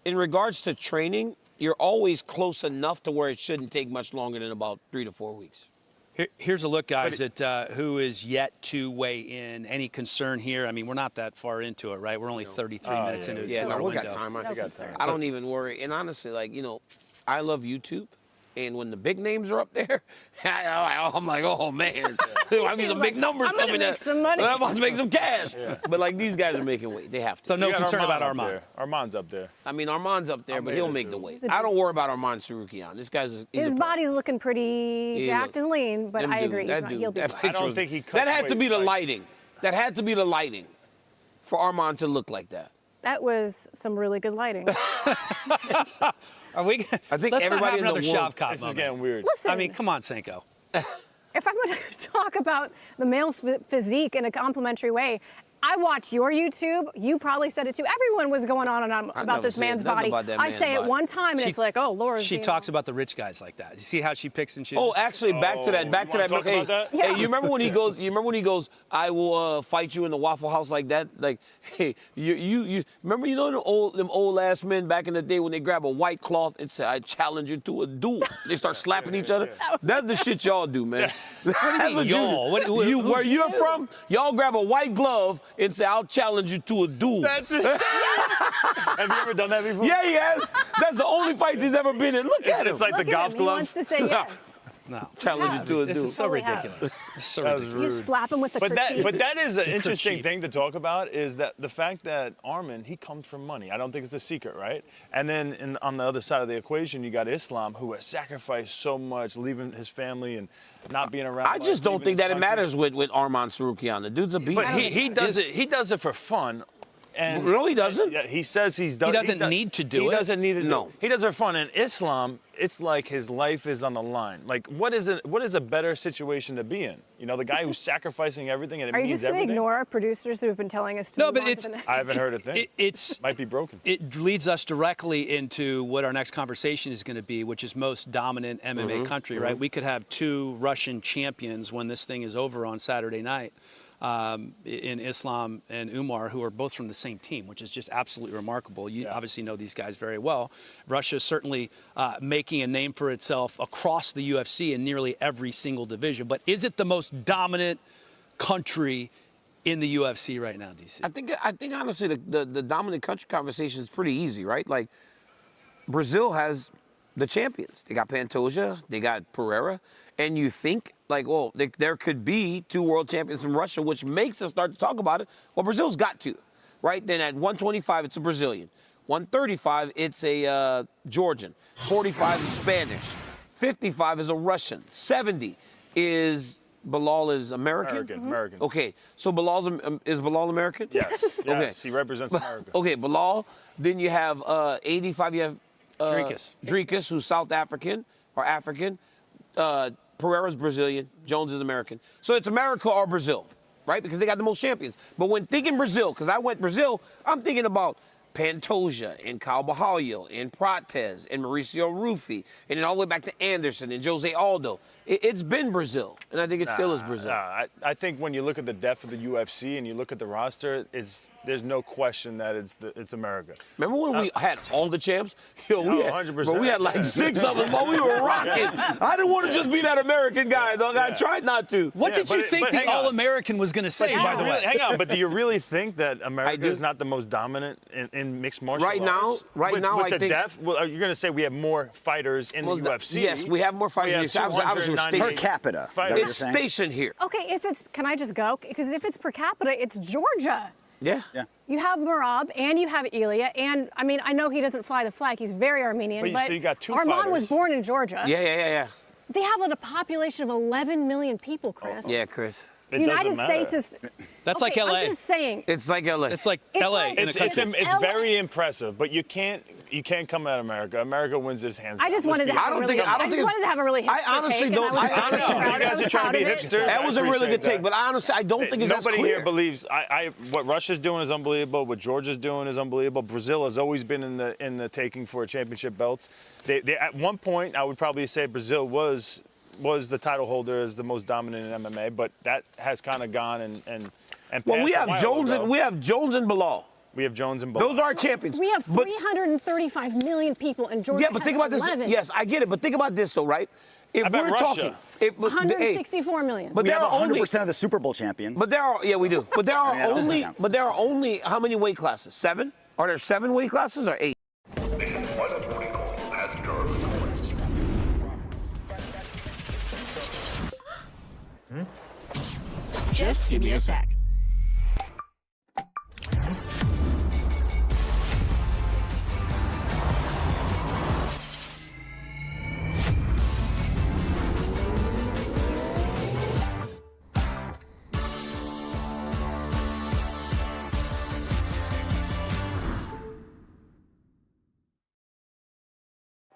in regards to training, you're always close enough to where it shouldn't take much longer than about 3 to 4 weeks. Here's a look, guys, at who is yet to weigh in. Any concern here? I mean, we're not that far into it, right? We're only 33 minutes into Yeah, our no, we window. got time. No concern. I don't even worry. And honestly, like, I love YouTube. And when the big names are up there, I'm like, oh, man. I mean, the big numbers coming in. Make some money. I'm about to make some cash. But, like, these guys are making weight. They have to. So no concern about Armand. Armand's up there. I mean, Armand's up there, but he'll make the weight. He's a I don't worry about Armand Sarukian. This guy's His body's looking pretty jacked and lean, but I agree. He'll be fine. I don't think he cuts That had to be the weight, lighting. That had to be the lighting for Armand to look like that. That was some really good lighting. Are we? I think let's everybody not have in the another world- shop cop This is moment. getting weird. Listen, I mean, come on, Senko. if I'm going to talk about the male's physique in a complimentary way, I watch your YouTube. You probably said it too. Everyone was going on and on about this man's body. I say it one time, and it's like, oh, Laura's She being talks all- about the rich guys like that. You see how she picks and chooses? Oh, actually, back to that. Back to that. You wanna talk about that? Hey, you remember when he goes? You remember when he goes? I will fight you in the Waffle House like that. Like, hey, you remember? You know them old ass men back in the day when they grab a white cloth and say, "I challenge you to a duel." They start slapping each other. That's the shit y'all do, man. That's what y'all? where you're from? Y'all grab a white glove and say, "I'll challenge you to a duel." That's hysterical. Have you ever done that before? Yeah, he has. That's the only fight he's ever been in. Look at him. It's like Look the at golf him. glove. He wants to say yes. No. Challenge you to a This duel. is so Totally have. ridiculous. It's so That was ridiculous. You slap him with the But kerchief. that is an interesting kerchief. thing to talk about, is that the fact that Armin, he comes from money. I don't think it's a secret, right? And then on the other side of the equation, you got Islam, who has sacrificed so much, leaving his family and not being around. I just don't think that it matters with Armand Sarukian. The dude's a beast. But he does it. He does it for fun. And No, he doesn't. Yeah, he says he's done. He doesn't need to do it. He doesn't need to. No. He does it for fun. And Islam, it's like his life is on the line. Like, what is a better situation to be in? You know, the guy who's sacrificing everything and it Are you means just going to everything. ignore our producers who have been telling us to No, move but on to it's- the next? I haven't heard a thing. It's Might be broken. It leads us directly into what our next conversation is going to be, which is most dominant MMA country, right? We could have two Russian champions when this thing is over on Saturday night, in Islam and Umar, who are both from the same team, which is just absolutely remarkable. You obviously know these guys very well. Russia is certainly making a name for itself across the UFC in nearly every single division. But is it the most dominant country in the UFC right now, DC? I think honestly the dominant country conversation is pretty easy, right? Like Brazil has the champions. They got Pantoja, they got Pereira, and you think like, well, there could be two world champions from Russia, which makes us start to talk about it. Well, Brazil's got to, right? Then at 125, it's a Brazilian. 135, it's a Georgian. 45 is Spanish. 55 is a Russian. 70 is Bilal is American? American. Okay, so is Bilal American? Yes. Okay. Yes, he represents America. Okay, Bilal. Then you have 85. You have Dricus, who's South African or African. Pereira's Brazilian. Jones is American. So it's America or Brazil, right? Because they got the most champions. But when thinking Brazil, because I went Brazil, I'm thinking about Pantoja and Carvalho and Prates and Mauricio Rufy, and then all the way back to Anderson and Jose Aldo. It's been Brazil, and I think it still is Brazil. I think when you look at the depth of the UFC and you look at the roster, there's no question that it's America. Remember when we had all the champs? Yo, we had, 100%. But we had like 6 of them, but we were rocking. I didn't want to just be that American guy, dog. I tried not to. What did you think the hang on. All-American was going to say, by the way? Hang on, but do you really think that America is not the most dominant in mixed martial arts? Right now, with I the think depth, well, you're going to say we have more fighters in the UFC. Yes, we have more fighters. We have Obviously, 298 per capita. Is that what you're It's saying? stationed here. Okay, can I just go? Because if it's per capita, it's Georgia. Yeah. You have Merab and you have Ilya, and I mean, I know he doesn't fly the flag. He's very Armenian, but so you got two Armand was fighters. born in Georgia. Yeah. They have a population of 11 million people, Chris. Yeah, Chris. It United doesn't States matter. is. That's okay, like LA. I'm just saying. It's like LA. It's like It's LA like- in a country. It's LA. very impressive, but you can't come at America. America wins his hands down. I just Let's wanted be to have I a don't really. think- I don't I just think wanted to have a really. I hipster honestly take, and don't- was I very honestly proud don't. of You guys it, are trying to be proud of it, hipster. so- That was a really good appreciate take, but honestly, I don't think it's as Nobody clear. here believes what Russia's doing is unbelievable. What Georgia's doing is unbelievable. Brazil has always been in the taking for championship belts. They at one point, I would probably say Brazil was the title holder as the most dominant in MMA, but that has kind of gone and Well, we passed a have while Jones ago. and Bilal. We have Jones and Bullock. Those are our champions. We have 335 million people, and Georgia Yeah, but think about 11. this. Yes, I get it, but think about this, though, right? If bet we're Russia. talking, 164 million. But We there have are 100% of the Super Bowl champions. But there are, yeah, we do. But there are Yeah, that doesn't only, count. but there are only how many weight classes? 7? Are there 7 weight classes or 8? Mission Flight Authority call passenger reports. Just give me a sec.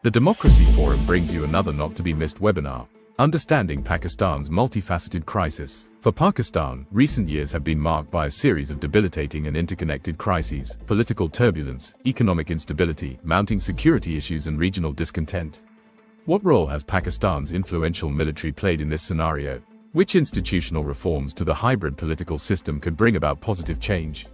The Democracy Forum brings you another not-to-be-missed webinar, Understanding Pakistan's Multifaceted Crisis. For Pakistan, recent years have been marked by a series of debilitating and interconnected crises, political turbulence, economic instability, mounting security issues and regional discontent. What role has Pakistan's influential military played in this scenario? Which institutional reforms to the hybrid political system could bring about positive change?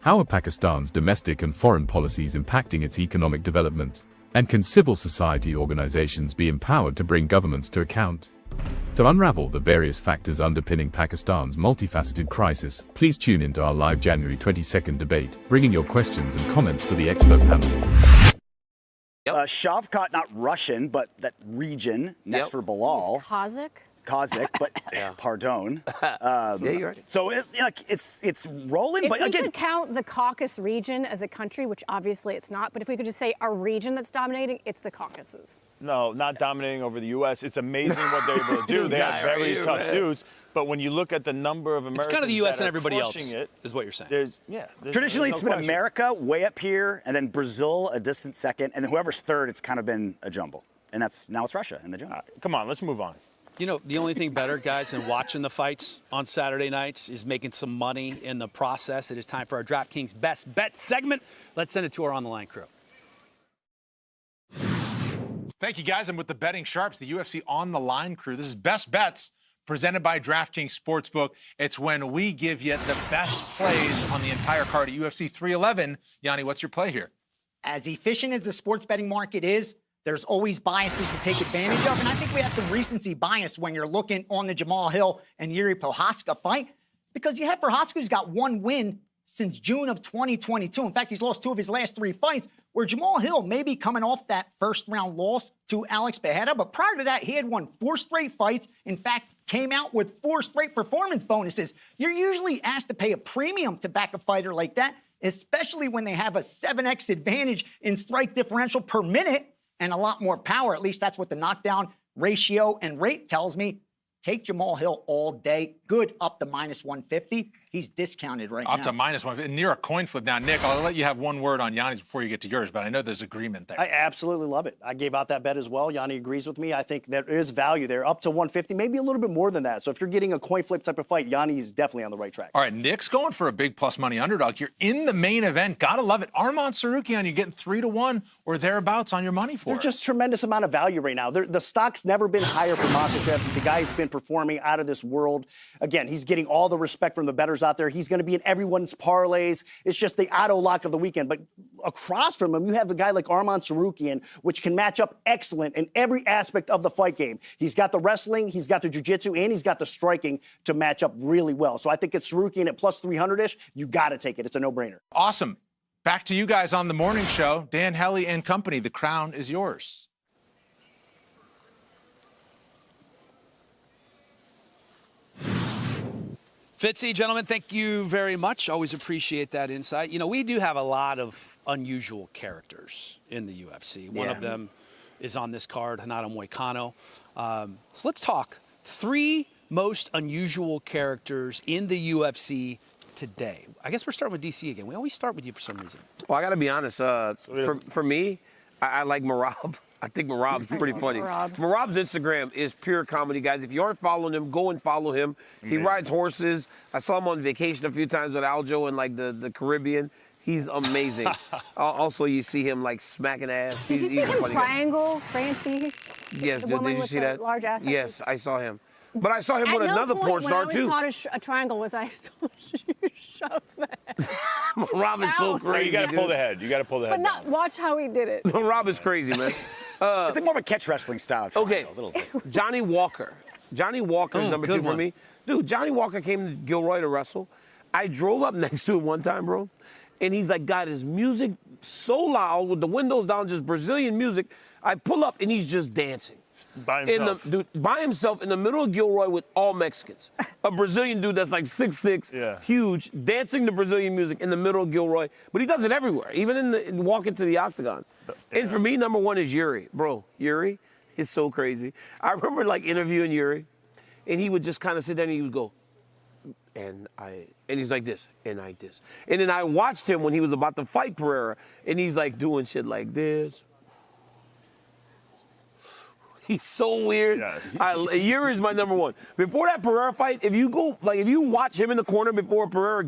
How are Pakistan's domestic and foreign policies impacting its economic development? And can civil society organizations be empowered to bring governments to account? To unravel the various factors underpinning Pakistan's multifaceted crisis, please tune into our live January 22nd debate, bringing your questions and comments for the expert panel. Shavkat, not Russian, but that region next for Bilal. Kazakh, but pardon. Yeah, you're right. So it's rolling, If but we again, could count the Caucasus region as a country, which obviously it's not, but if we could just say a region that's dominating, it's the Caucasus. No, not dominating over the U.S. It's amazing what they're able to do. They have very tough dudes. But when you look at the number of Americans, it's kind of the U.S. and everybody else, is what you're saying. Traditionally, it's no been question. America way up here, and then Brazil a distant second, and then whoever's third, it's kind of been a jumble. And now it's Russia in the jumble. Come on, let's move on. You know, the only thing better, guys, than watching the fights on Saturday nights is making some money in the process. It is time for our DraftKings Best Bet segment. Let's send it to our On the Line crew. Thank you, guys. I'm with the Betting Sharps, the UFC On the Line crew. This is Best Bets presented by DraftKings Sportsbook. It's when we give you the best plays on the entire card at UFC 311. Yanni, what's your play here? As efficient as the sports betting market is, there's always biases to take advantage of, and I think we have some recency bias when you're looking on the Jamal Hill and Yuri Prohaska fight, because you have Prohaska who's got 1 win since June of 2022. In fact, he's lost 2 of his last 3 fights, where Jamal Hill may be coming off that first-round loss to Alex Pereira, but prior to that, he had won 4 straight fights. In fact, came out with 4 straight performance bonuses. You're usually asked to pay a premium to back a fighter like that, especially when they have a 7x advantage in strike differential per minute and a lot more power. At least that's what the knockdown ratio and rate tells me. Take Jamal Hill all day. Good up to -150. He's discounted right now. Up to -1, near a coin flip. Now, Nick, I'll let you have one word on Yanni's before you get to yours, but I know there's agreement there. I absolutely love it. I gave out that bet as well. Yanni agrees with me. I think there is value there, up to 150, maybe a little bit more than that. So if you're getting a coin flip type of fight, Yanni's definitely on the right track. All right, Nick's going for a big plus money underdog. You're in the main event. Gotta love it. Arman Tsarukyan, you're getting 3-1 or thereabouts on your money for There's it. just tremendous amount of value right now. The stock's never been higher for Makhachev. The guy's been performing out of this world. Again, he's getting all the respect from the bettors out there. He's going to be in everyone's parlays. It's just the auto lock of the weekend. But across from him, you have a guy like Arman Tsarukyan, which can match up excellent in every aspect of the fight game. He's got the wrestling, he's got the jiu-jitsu, and he's got the striking to match up really well. So I think it's Tsarukyan at plus 300-ish. You got to take it. It's a no-brainer. Awesome. Back to you guys on the morning show. Dan Hellie and company, the crown is yours. Fitzy, gentlemen, thank you very much. Always appreciate that insight. You know, we do have a lot of unusual characters in the UFC. One of them is on this card, Renato Moicano. So let's talk 3 most unusual characters in the UFC today. I guess we're starting with DC again. We always start with you for some reason. Well, I got to be honest. For me, I like Merab. I think Merab's pretty funny. Merab's Instagram is pure comedy, guys. If you aren't following him, go and follow him. He rides horses. I saw him on vacation a few times with Aljo in like the Caribbean. He's amazing. Also, you see him like smacking ass. Did you see him triangle Francie? Yes, the did woman you with see the that? large ass? Yes, I saw him. But I saw him with another porn star too. At no point when I was taught a triangle was I so shove that. Rob is so crazy. You got to pull the head. You got to pull the head. But not watch how he did it. Rob is crazy, man. It's like more of a catch wrestling style. Okay, a little bit. Johnny Walker. Johnny Walker is number 2 for me. Dude, Johnny Walker came to Gilroy to wrestle. I drove up next to him one time, bro, and he's like got his music so loud with the windows down, just Brazilian music. I pull up and he's just dancing. By himself. By himself in the middle of Gilroy with all Mexicans. A Brazilian dude that's like 6'6", huge, dancing to Brazilian music in the middle of Gilroy. But he does it everywhere, even walking to the octagon. Yeah. And for me, number 1 is Yuri. Bro, Yuri is so crazy. I remember like interviewing Yuri, and he would just kind of sit there and he would go, and he's like this, and like this. And then I watched him when he was about to fight Pereira, and he's like doing shit like this. He's so weird. Yes. Yuri is my number 1. Before that Pereira fight, if you watch him in the corner before Pereira